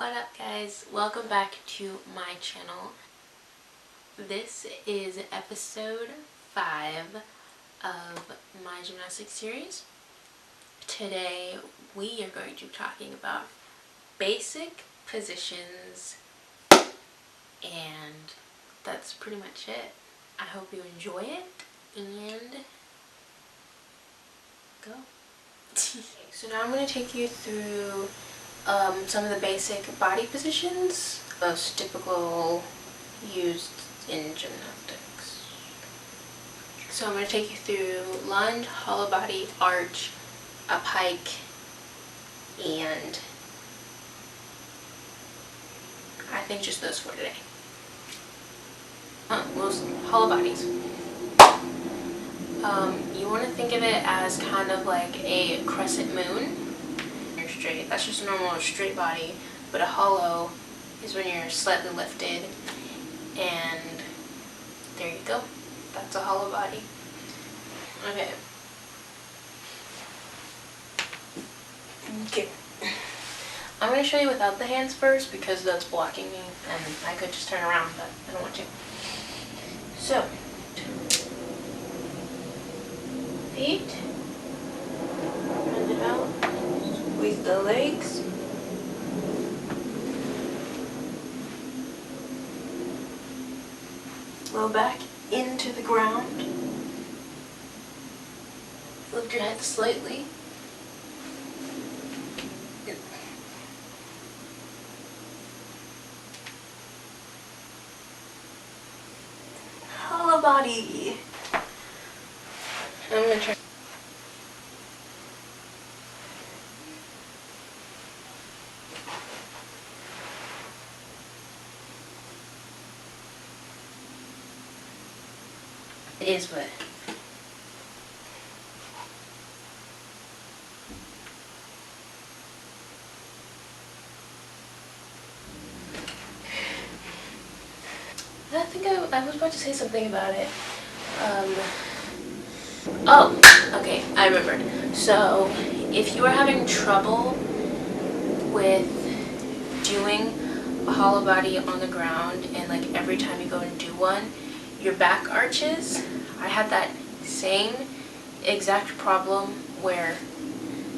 What up guys? Welcome back to my channel. This is episode 5 of my gymnastics series. Today we are going to be talking about basic positions, and that's pretty much it. I hope you enjoy it and go. So now I'm going to take you through some of the basic body positions, most typical used in gymnastics. So I'm going to take you through lunge, hollow body, arch, a pike, and I think just those four today. Most hollow bodies. You want to think of it as kind of like a crescent moon. You're straight. That's just a normal straight body, but a hollow is when you're slightly lifted, and there you go. That's a hollow body. Okay. I'm going to show you without the hands first because that's blocking me, and I could just turn around, but I don't want to. So, feet, bend it out, squeeze the legs. Low back into the ground. Lift your head slightly. Hollow body. I'm going to try. It is, but I think I was about to say something about it. Oh, okay, I remembered. So, if you are having trouble with doing a hollow body on the ground, and like every time you go and do one, your back arches, I had that same exact problem where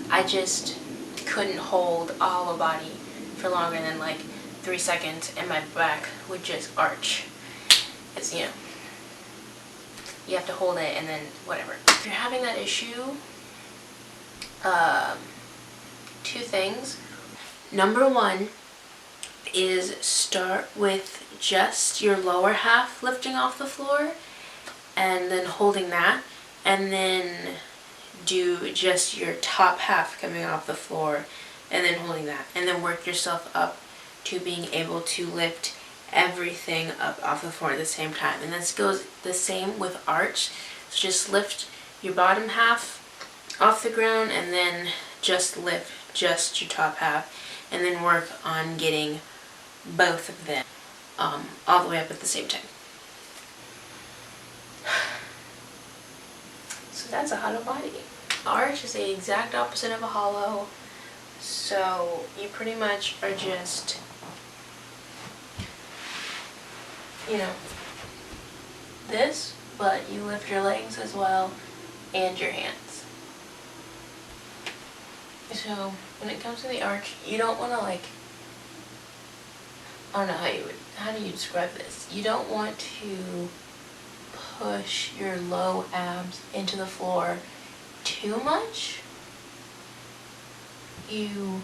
I just couldn't hold a hollow body for longer than like 3 seconds, and my back would just arch. It's, you know, you have to hold it and then whatever. If you're having that issue, 2 things. Number 1 is start with just your lower half lifting off the floor and then holding that, and then do just your top half coming off the floor and then holding that, and then work yourself up to being able to lift everything up off the floor at the same time. And this goes the same with arch. So just lift your bottom half off the ground and then just lift just your top half, and then work on getting both of them all the way up at the same time. So that's a hollow body. Arch is the exact opposite of a hollow. So you pretty much are just, you know, this, but you lift your legs as well and your hands. So when it comes to the arch, you don't want to like, I don't know how do you describe this? You don't want to push your low abs into the floor too much. You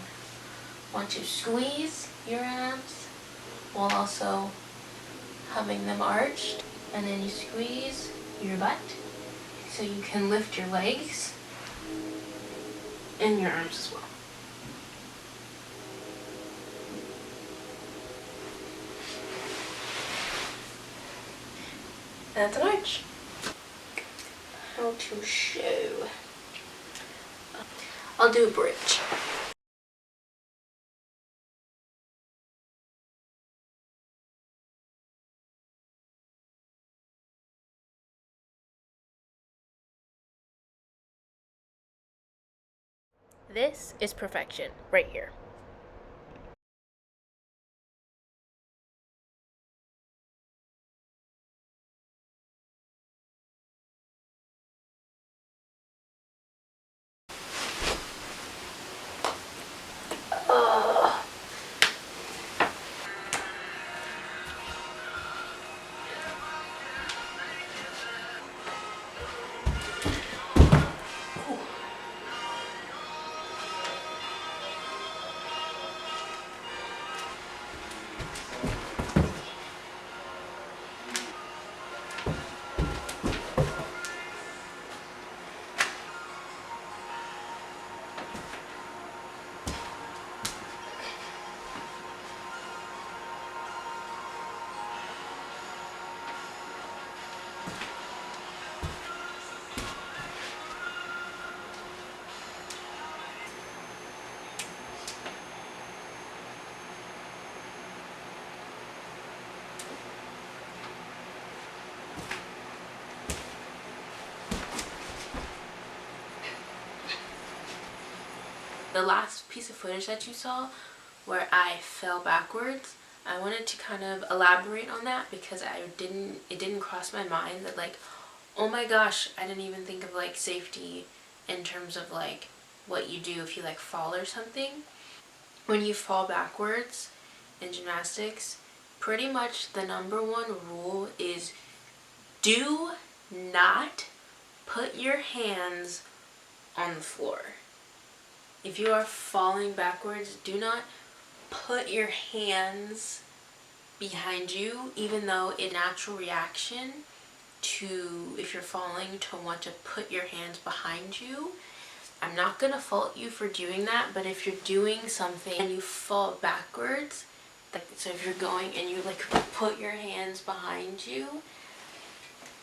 want to squeeze your abs while also having them arched, and then you squeeze your butt so you can lift your legs and your arms as well. That's an arch. How to show. I'll do a bridge. This is perfection right here. The last piece of footage that you saw where I fell backwards, I wanted to kind of elaborate on that because it didn't cross my mind that like, oh my gosh, I didn't even think of like safety in terms of like what you do if you like fall or something. When you fall backwards in gymnastics, pretty much the number one rule is do not put your hands on the floor. If you are falling backwards, do not put your hands behind you, even though a natural reaction to, if you're falling, to want to put your hands behind you. I'm not gonna fault you for doing that, but if you're doing something and you fall backwards, like, so if you're going and you like put your hands behind you,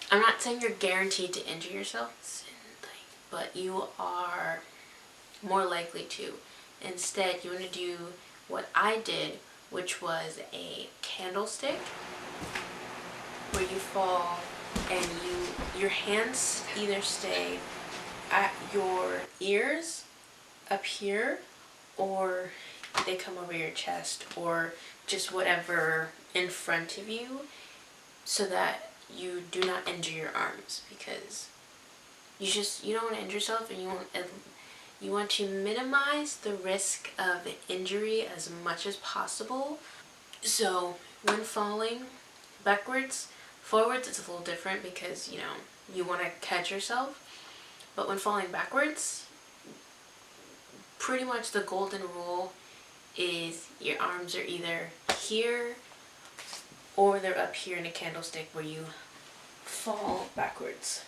I'm not saying you're guaranteed to injure yourself, but you are more likely to. Instead, you want to do what I did, which was a candlestick, where you fall and your hands either stay at your ears up here, or they come over your chest, or just whatever in front of you, so that you do not injure your arms, because you don't want to injure yourself, and you want to minimize the risk of injury as much as possible. So when falling backwards, forwards it's a little different because you want to catch yourself. But when falling backwards, pretty much the golden rule is your arms are either here or they're up here in a candlestick where you fall backwards.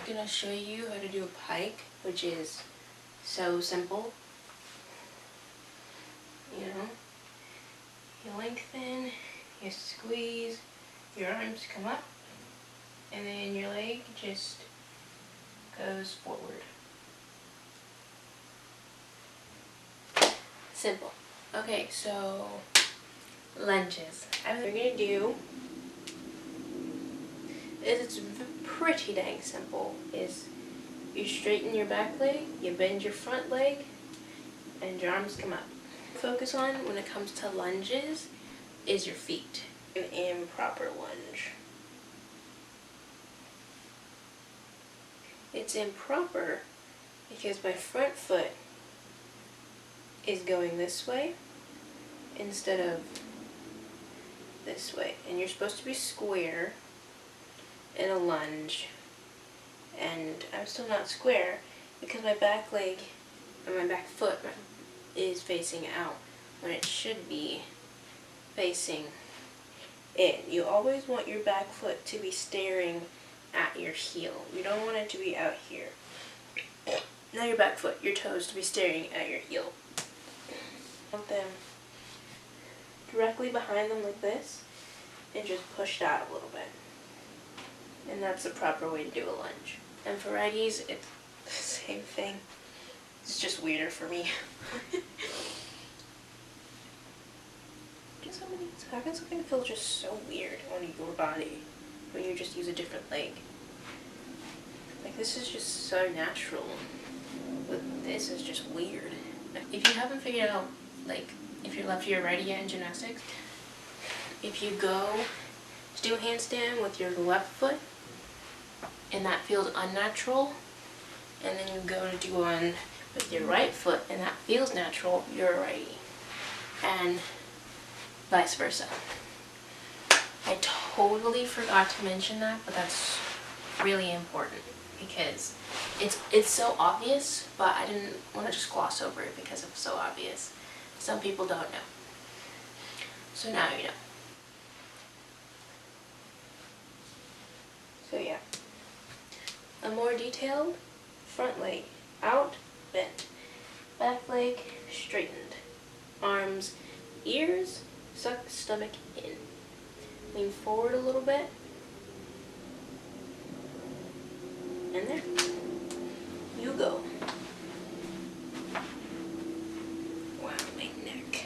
I'm gonna show you how to do a pike, which is so simple. You lengthen, you squeeze, your arms come up, and then your leg just goes forward. Simple. Okay, so lunges. What we're gonna do is, it's pretty dang simple, is you straighten your back leg, you bend your front leg, and your arms come up. Focus on when it comes to lunges is your feet. An improper lunge. It's improper because my front foot is going this way instead of this way, and you're supposed to be square in a lunge, and I'm still not square because my back leg and my back foot is facing out when it should be facing in. You always want your back foot to be staring at your heel. You don't want it to be out here. Now your back foot, your toes, to be staring at your heel. Want them directly behind them like this, and just pushed out a little bit. And that's the proper way to do a lunge. And for righties, it's the same thing. It's just weirder for me. How can something feel just so weird on your body when you just use a different leg? Like, this is just so natural, but this is just weird. If you haven't figured out, like, if you're lefty or righty yet in gymnastics, if you go to do a handstand with your left foot and that feels unnatural, and then you go to do one with your right foot and that feels natural, you're a righty. And vice versa. I totally forgot to mention that, but that's really important because it's so obvious, but I didn't want to just gloss over it because it's so obvious. Some people don't know. So now you know. So yeah. A more detailed front leg out, bent. Back leg straightened. Arms, ears, suck the stomach in. Lean forward a little bit. And there. You go. Wow, my neck.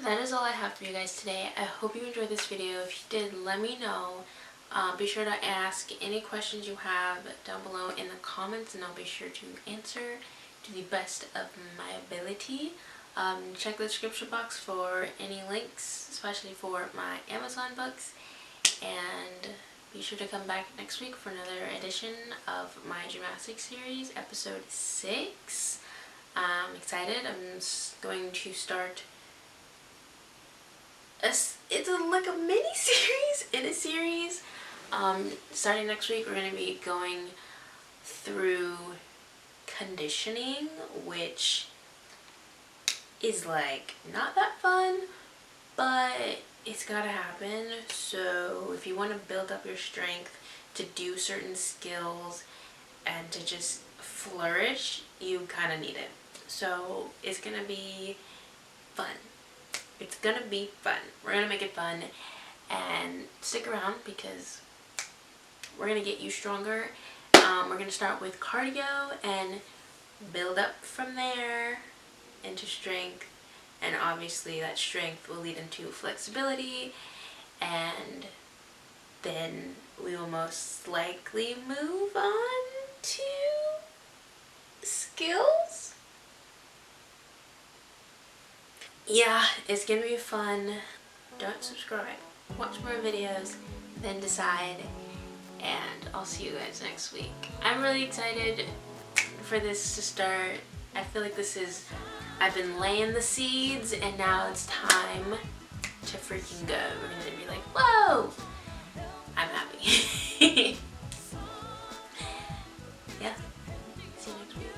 That is all I have for you guys today. I hope you enjoyed this video. If you did, let me know. Be sure to ask any questions you have down below in the comments, and I'll be sure to answer to the best of my ability. Check the description box for any links, especially for my Amazon books, and be sure to come back next week for another edition of my gymnastics series, episode 6. I'm excited. I'm going to start it's like a mini series in a series. Starting next week, we're going to be going through conditioning, which is like not that fun, but it's gotta happen. So if you want to build up your strength to do certain skills and to just flourish, you kind of need it. So it's gonna be fun. It's gonna be fun. We're gonna make it fun, and stick around because we're gonna get you stronger. We're gonna start with cardio and build up from there into strength, and obviously that strength will lead into flexibility, and then we will most likely move on to skills. Yeah, it's gonna be fun. Don't subscribe. Watch more videos, then decide, and I'll see you guys next week. I'm really excited for this to start. I feel like I've been laying the seeds, and now it's time to freaking go. We're gonna be like, whoa! I'm happy. Yeah. See you next week.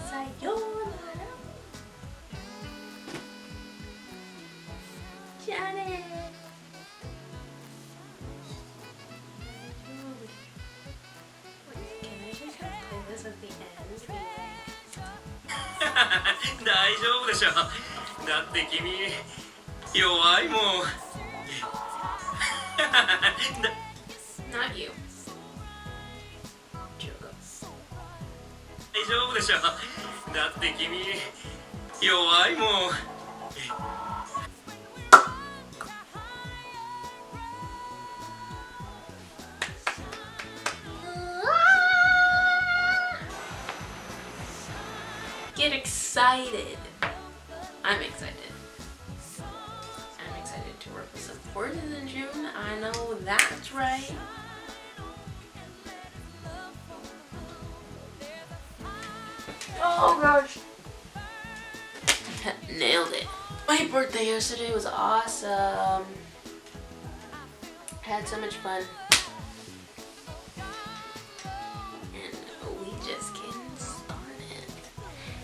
Sayonara. Janet. Can I just play this at the end? 大丈夫でしょ。だって君弱いもん。Not you. Jogo. 大丈夫でしょ。だって君弱いもん。Get excited. I'm excited. I'm excited to work with some horses in June. I know that's right. Oh gosh. Nailed it. My birthday yesterday was awesome. Had so much fun. And we just getting started.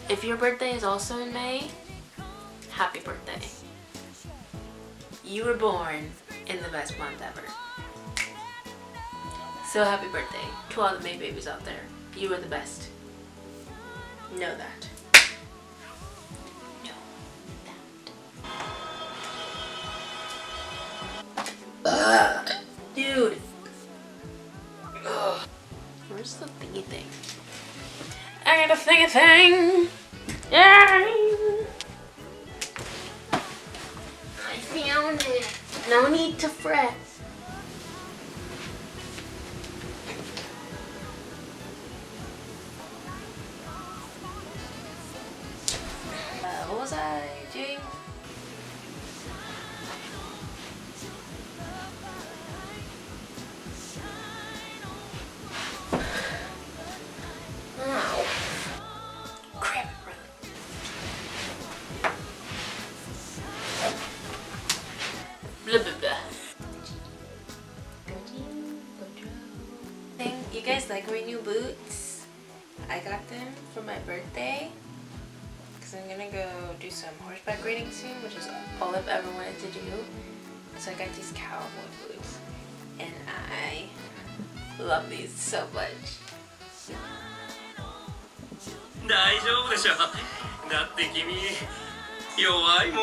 If your birthday is also in May, happy birthday. You were born in the best month ever. So happy birthday to all the May babies out there. You are the best. Know that. Know that. Dude. Ugh. Where's the thingy thing? I got a thingy thing. Yeah. I found it. No need to fret. What was I doing? Ow. Crap, brother. Blah, blah, blah. You guys like my new boots? I got them for my birthday. I'm gonna go do some horseback riding soon, which is all I've ever wanted to do. So I got these cowboy boots, and I love these so much. 大丈夫でしょ。だって君弱いもん